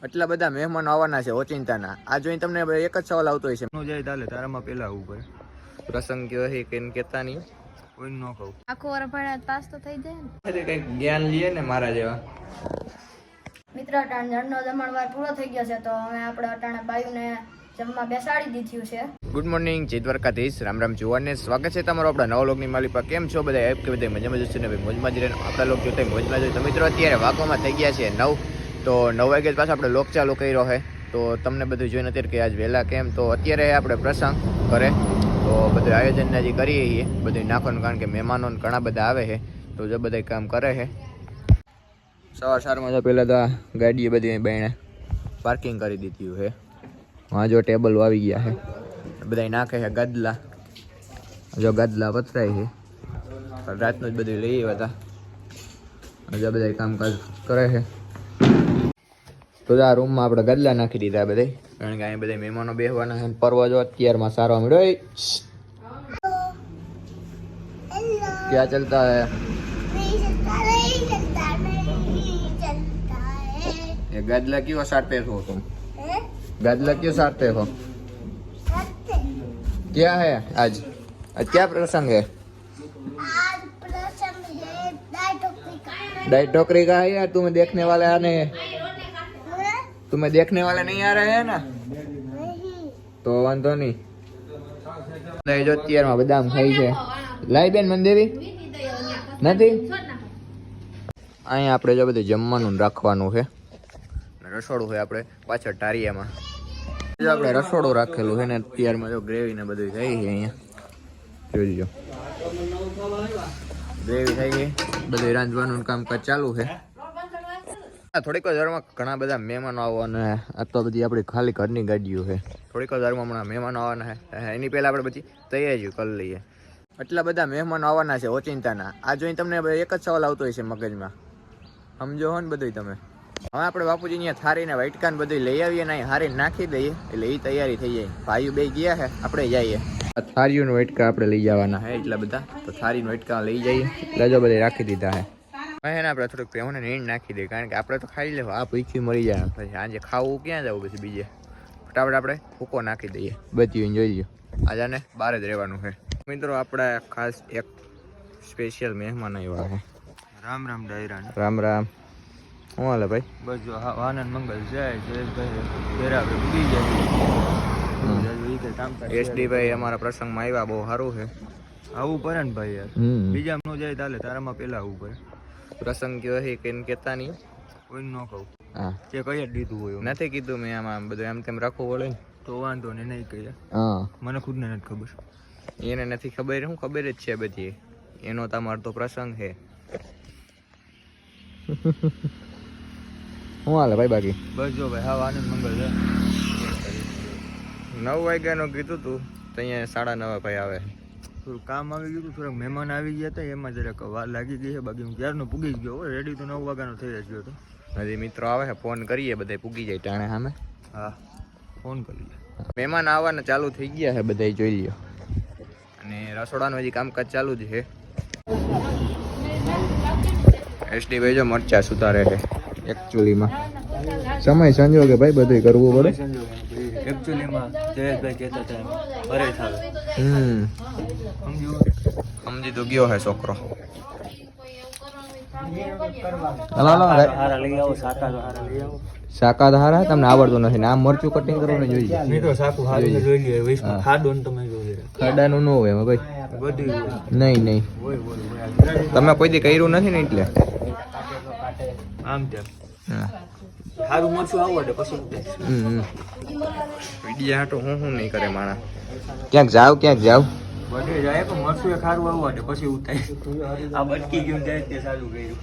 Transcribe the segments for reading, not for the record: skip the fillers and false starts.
એટલા બધા મહેમાનો આવવાના છે ઓચિંતાના. આ જોઈને તમને એક જ સવાલ આવતો હોય છે, નો જાય તાલે તારામાં પેલા આવવું પડે. પ્રસંગ કયો છે કે કહેતા નહીં, કોઈ ન કહું. આખો વાર ભણ્યા પાસ તો થઈ જાય ને. કંઈક જ્ઞાન લઈએ ને મારા જેવા. મિત્ર જણનો જમણવાર પૂરો થઈ ગયો છે, તો અમે આપણે અટાણે બાયુને જમવા બેસાડી દીધું છે. ગુડ મોર્નિંગ, જય દ્વારકાધીશ, રામ રામ જુવાનને સ્વાગત છે તમારો આપણા નવા લોકની માલિક પર. કેમ છો બધા? એપ કે બધા મજામાં જશે ને ભાઈ, મોજમાં જ રહે. આપણા લોક જોતા મોજમાં જોઈએ. તો મિત્રો અત્યારે વાગવામાં થઈ ગયા છે 9, તો 9 વાગ્યા પાછા આપણે લોક ચાલુ કર્યો છે. તો તમને બધું જોઈને અત્યારે કે આજ વહેલા કેમ, તો અત્યારે આપણે પ્રસંગ કરે તો બધું આયોજન હજી કરીએ છીએ બધું નાખવાનું, કારણ કે મહેમાનો ઘણા બધા આવે છે, તો જો બધા કામ કરે છે. સવારમાં તો પહેલાં તો ગાડીએ બધી બહેણે પાર્કિંગ કરી દીધી છે. હા જો ટેબલ આવી ગયા છે, બધા નાખે છે ગદલા. જો ગદલા પથરાય છે, રાતનું જ બધું લઈ આવ્યા હતા. જો બધા કામકાજ કરે છે. તો આ રૂમમાં આપણે ગદલા નાખી દીધા બધા, કારણ કે અહીં બધા મહેમાનો બેસવાના છે. પરવા જો અત્યારમાં સારવા મળ્યો. ક્યાં ચલતા હે? ये गदला क्यों साटते हो तुम? गदला क्यों साटते हो? क्या है आज? आज क्या प्रसंग है? आज प्रसंग है डाई टोकरी का है यार. तुम्हें देखने वाले आने हैं, तुम्हें देखने वाले नहीं आ रहे हैं ना, तो वांधो नहीं. જો અત્યારમાં બદામ ખાઈ છે. લાઈ બેન મંદેવી નથી. અહીંયા આપણે જો બધું જમવાનું રાખવાનું છે. રસોડું છે આપણે પાછળ ટારિયામાં. જો આપણે રસોડું રાખેલું છે ને અત્યારમાં જો ગ્રેવી ને બધું થઈ છે. અહીંયા જોઈ લો ગ્રેવી થઈ ગઈ, બધું રાંધવાનું કામકાજ ચાલુ છે. થોડીક વારમાં ઘણા બધા મહેમાનો આવવાના છે. આ તો બધી આપણી ખાલી ઘરની ગાડીઓ છે. થોડીક વારમાં હમણાં મહેમાનો આવવાના છે, એની પહેલાં આપણે બધી તૈયારીઓ કરી લઈએ. એટલા બધા મહેમાનો આવવાના છે ઓચિંતાના. આ જોઈને તમને એક જ સવાલ આવતો હોય છે મગજમાં, સમજો હો ને બધું તમે. હવે આપણે બાપુજી અહીંયા થારીને વાટકાને બધું લઈ આવીએ ને હારી નાખી દઈએ, એટલે એ તૈયારી થઈ જાય. ભાઈઓ બે ગયા છે, આપણે જઈએ. થારીઓનું વાટકા આપણે લઈ જવાના છે એટલા બધા, તો થારીનું વાટકા લઈ જઈએ. એટલે જો બધે રાખી દીધા છે. હવે ને આપણે થોડુંક પેવને નીણ નાખી દઈએ, કારણ કે આપણે તો ખાઈ લેવા, આ ભૂખી મરી જાય. પછી આજે ખાવું ક્યાં જવું, પછી બીજે ફટાફટ આપણે ભૂકો નાખી દઈએ. બધી જોઈ લો, આજે ને બહાર જ રહેવાનું છે. મિત્રો આપણે ખાસ એક સ્પેશિયલ મહેમાન આવ્યા છે. રામ રામ ડાયરા. રામ રામ. શું હાલે ભાઈ? બસ જો આનંદ મંગલ જાય જયેશભાઈ ઘેરા ઉડી જાય. એસડી ભાઈ અમારા પ્રસંગમાં આવ્યા, બહુ સારું છે. આવું પડે ને ભાઈ યાર, બીજા ન જાય તાલે તારામાં પેલા આવવું પડે. પ્રસંગ કયો છે કે કહેતા નહીં, કોઈ ન કહું. હા તે કઈ જ દીધું હોય નથી કીધું મેં. આમાં બધું એમ તેમ રાખવું પડે ને, તો વાંધો ને નહીં કહીએ. હા મને ખુદને નથી ખબર. એને નથી ખબર, શું ખબર જ છે બધી. એનો તમારો તો પ્રસંગ છે. શું હાલે ભાઈ બાકી? બસ જો ભાઈ હા આનંદ મંગલ છે. 9 વાગ્યાનું કીધું તું, તો અહીંયા 9:30 ભાઈ આવે. થોડું કામ આવી ગયું હતું, થોડાક મહેમાન આવી ગયા હતા, એમાં જરાક વાર લાગી ગઈ છે. બાકી હું ક્યારનો પૂગી જ ગયો. રેડી તો 9 વાગ્યાનો થઈ જ ગયો હતો. હજી મિત્રો આવે છે, ફોન કરીએ, બધા પૂગી જાય ટાણે સામે. હા ફોન કરી લે. મહેમાન આવવાના ચાલુ થઈ ગયા છે, બધા જોઈ લ્યો. અને રસોડાનું હજી કામકાજ ચાલુ જ છે. એસડી ભાઈ જો મરચા સુધારે છે. એકચ્યુઅલીમાં સમય સંજોગે ભાઈ બધું કરવું પડે. એકચ્યુઅલીમાં જયેશભાઈ કહેતા હતા ભરે થાવે. સમજી તો ગયો હે છોકરો. શાકા હારા તમને આવડતું નથી ને, આમ મરચું કટિંગ કરવાનું જોઈએ. ખાડાનું ન હોય એમાં ભાઈ. નહીં તમે કોઈ દી કર્યું નથી ને એટલે આમ તેમ સારું મરચું આવડે પછી વિડિયા હાટો હું નહીં કરે માણા. ક્યાંક જાવ બધે જાય પણ મરચું એ ખારું આવડે પછી ઉતાય. આ બટકી ગયું જાય તે ચાલુ કર્યું.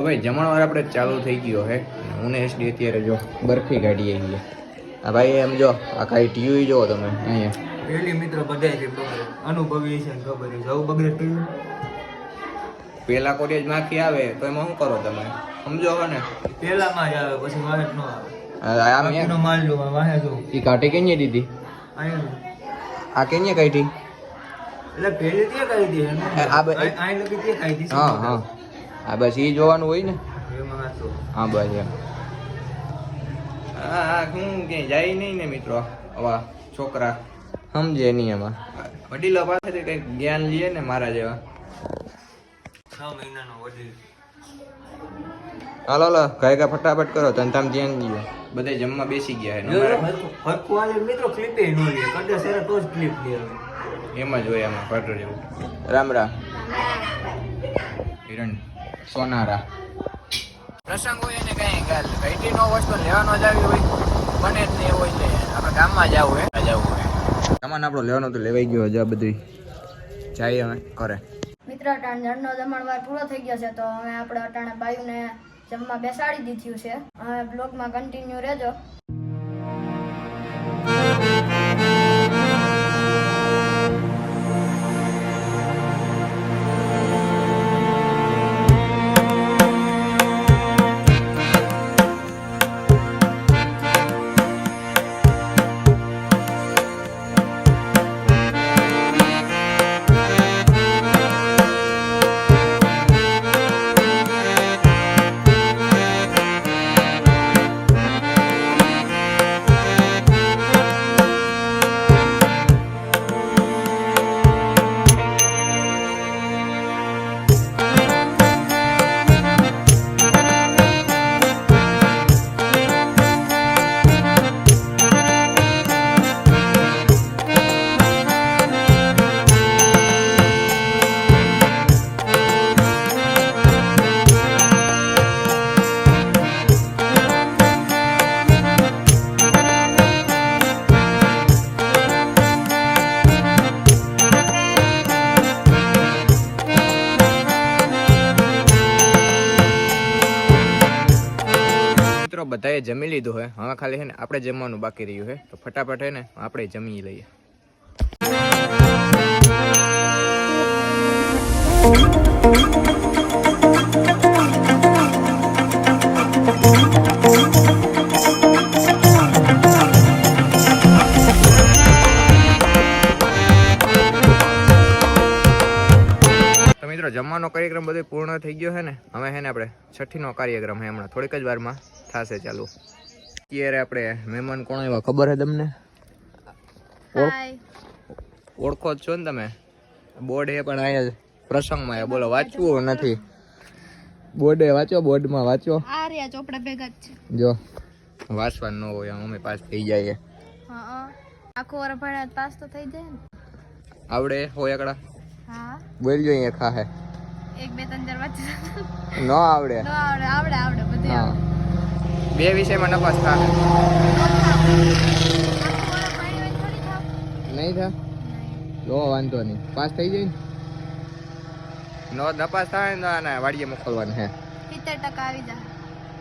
ભાઈ જમણવાર આપણે ચાલુ થઈ ગયો હે. હું ને એસડી અત્યારે જો બરફી કાઢીએ છીએ. આ ભાઈ એમ જો આ કાંઈ ટીવી જો તમે અહીંયા પેલી મિત્રો બધાય છે બગડે અનુભવી છે ને ખબર છે જવું બગડે ટીવી પેલા કોરિયજ માંથી આવે તો એમાં શું કરો તમે સમજો હો ને પેલામાં જ આવે પછી વાહે જ ન આવે આમ બાકીનો માલ જો વાહે જો ઈ કાઢી કેને દીધી અહીંયા આ કેને કાઢી એટલે પેલી તે કહી દે આ બે- આ લગી તે કહી દી હા હા આ બસ ઈ જોવાનું હોય ને એમાં વાંચો હા બસ એમ હા હું ક્યાંય જાય નહીં ને મિત્રો આવા છોકરા સમજે નહીં એમાં વડીલો પાસેથી કંઈક જ્ઞાન લઈએ ને મારા જેવા 6 મહિનાનો વડીલ હાલો હાલો ગાય ફટાફટ કરો તને તમે ધ્યાન દઈએ બધે જમવા બેસી ગયા છે હરખું આલે મિત્રો ક્લિપે નો લે કદાચ સર તો જ ક્લિપ લે એમ જ હોય આમાં ફટર જેવું રામ રામ હિરણ સોનારા પ્રસંગ હોય ને કઈ ઘટી નો વસ્તુ લેવાનો જ આવી હોય બને જ નહીં હોય એટલે આપણે ગામમાં જવું હોય જવું હોય સામાન આપણો લેવાનો તો લેવાઈ ગયો હજી આ બધું જાય અમે કરે મિત્ર અટાણ જણનો જમણવાર પૂરો થઈ ગયો છે તો હવે આપણે અટાણે બાયુને જમવા બેસાડી દીધું છે. હવે બ્લોગમાં કન્ટિન્યુ રહેજો. બધાએ જમી લીધું હોય હવે ખાલી છે ને આપણે જમવાનું બાકી રહ્યું છે તો ફટાફટ છે ને આપણે જમી લઈએ. તો મિત્રો જમવાનો કાર્યક્રમ બધો પૂર્ણ થઈ ગયો છે ને હવે છે ને આપણે છઠ્ઠીનો કાર્યક્રમ છે હમણાં થોડીક જ વારમાં થશે ચાલુ. અત્યારે આપણે મહેમાન કોણ આવ્યા ખબર છે તમને? ઓળખો જ છો ને તમે? બોર્ડ એ પણ અહીંયા પ્રસંગમાં આવ્યા. બોલો વાંચવું નથી બોર્ડે વાંચો બોર્ડમાં વાંચો આર્યા ચોપડા ભેગા જ છે. જો વાંચવાનું ન હોય અમે પાસ થઈ જાય હા આખો વાર ભણ્યા પાસ તો થઈ જાય ને. આવડે હોય એકડા હા બોલજો અહીંયા ખાહે 1 2 3 4 વાંચી ન આવડે ન આવડે આવડે આવડે બધું હા આવડે. બે વિષયમાં નપાસ થાય નહીં થાય જો વાંધો નહીં પાસ થઈ જાય ને નો નપાસ થાય ને આને વાડીએ મોકલવાનું હે 70% આવી જાય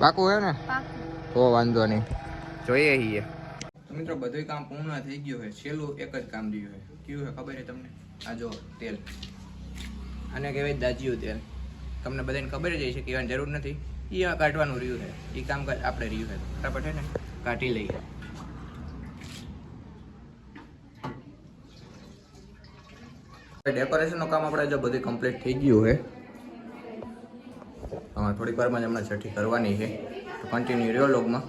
પાકું હે ને પાકું. તો વાંધો નહીં જોઈએ છીએ. મિત્રો બધું કામ પૂર્ણ થઈ ગયું છે. છેલ્લું એક જ કામ રહ્યું છે. કયું છે ખબર છે તમને? આ જો તેલ આને કહેવાય દાજીયું તેલ. તમને બધાને ખબર જ છે કહેવાની જરૂર નથી. એ કાઢવાનું રહ્યું છે એ કામ આપણે રહ્યું છે ફટાફટ છે ને કાઢી લઈએ. ડેકોરેશનનું કામ આપણે જો બધું કમ્પ્લીટ થઈ ગયું છે. થોડીક વારમાં જ હમણાં છઠ્ઠી કરવાની છે તો કન્ટિન્યુ રહ્યો લોગમાં.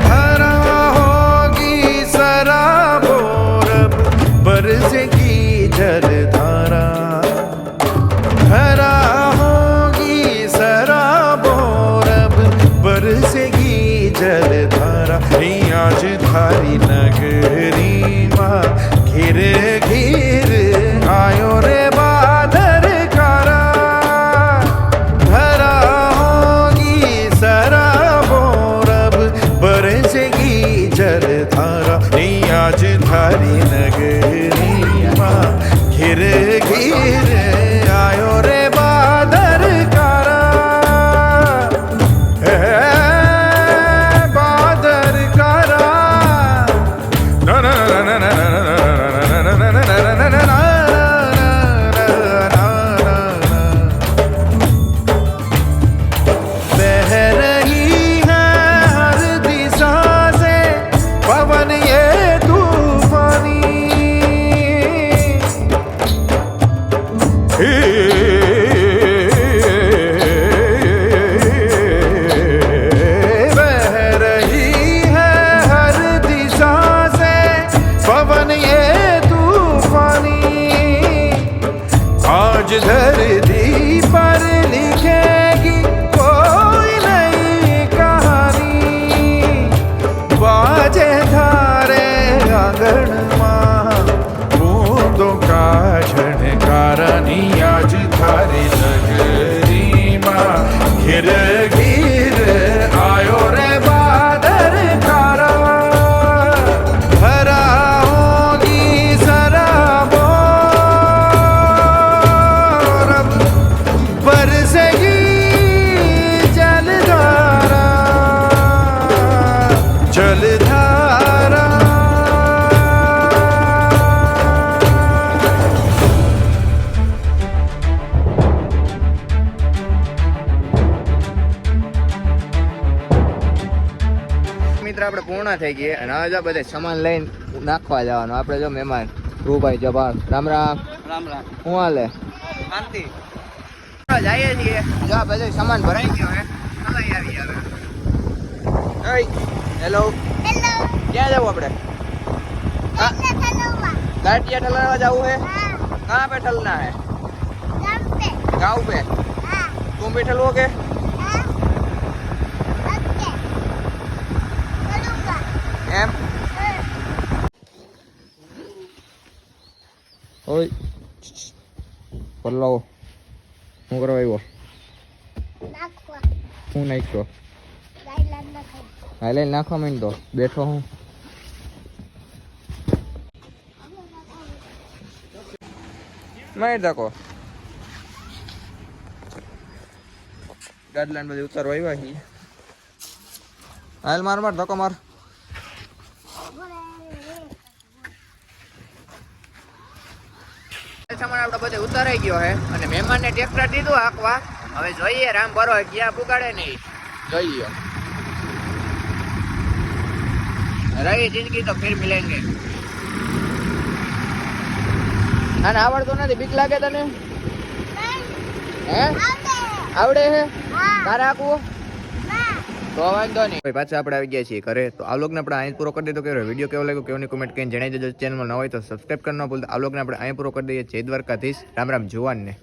धरा होगी सराबोर बरसेगी जलधारा धरा हो આપણે પૂર્ણ થઈ ગઈ અને હવે જો બધે સામાન લઈને નાખવા જવાનું. આપણે જો મહેમાન રૂભાઈ જબાર રામ રામ રામ રામ શું હાલે શાંતિ જઈએ છીએ. જો આ બધો સામાન ભરાઈ ગયો હે હલાઈ આવી હવે. હેલો ક્યાં જવું આપણે? गाड़िया ठलना जाऊ है कहाँ पे ठलना है? गाँव पे तुम भी ठलवोगे? एम ओय પલ્લાવો શું કરવા આવ્યો? શું નાખ્યો? હાઈલાઈન નાખવા માંડ તો બેઠો હું. મારી તકો ગાડલાન બધી ઉતારવા આવ્યા છીએ. હાલ માર માર ધક્કો માર. સામાન આપણે બધે ઉતારાઈ ગયો હે અને મહેમાનને ટ્રેક્ટર દીધું હાંકવા. હવે જોઈએ રામ ભરો ક્યાં પુગાડે નહીં જોઈએ. રહી જિંદગી તો ફિર મિલેંગે. આને આવડતું નથી બીક લાગે તને? હે આવડે હે તારે આખું તો વાંધો નહીં. પાછા આપણે આવી ગયા છીએ ઘરે. તો આ વ્લોગને આપણે અહીં પૂરો કરી દીધો. કે વિડીયો કેવો લાગ્યો કેવાની કોમેન્ટ કરીને જણાવી દેજો. ચેનલમાં ન હોય તો સબસ્ક્રાઈબ કરવાનું ભૂલતા. આ વ્લોગને આપણે અહીં પૂરો કરી દઈએ. જય દ્વારકાધીશ. રામ રામ જુવાનને.